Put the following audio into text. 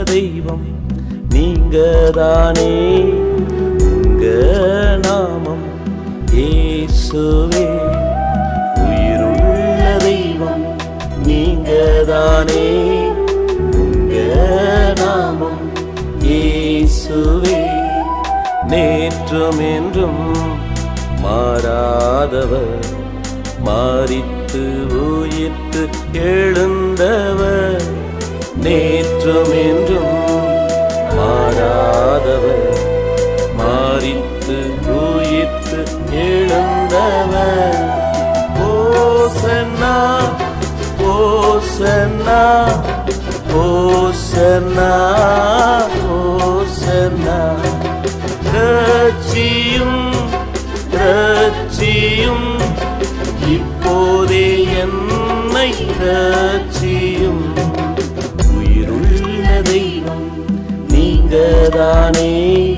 தெய்வம் நீங்கதானே. உங்க நாமம் இயேசுவே. உயிருள்ள தெய்வம் நீங்கதானே. உங்க நாமம் இயேசுவே. நேற்றும் என்றும் மாறாதவர், மாறித்து உயிர்த்து எழுந்தவர். நேற்றும் என்றும் மாறாதவர், மாறித்து உயிர்த்து எழுந்தவர். ஓசன்னா ஓசன்னா ஓசன்னா ஓசன்னா. ரட்சியும் ரட்சியும் இப்போதே என்னை ரட்சியும். உயிருள்ள தெய்வம் நீங்கதானே.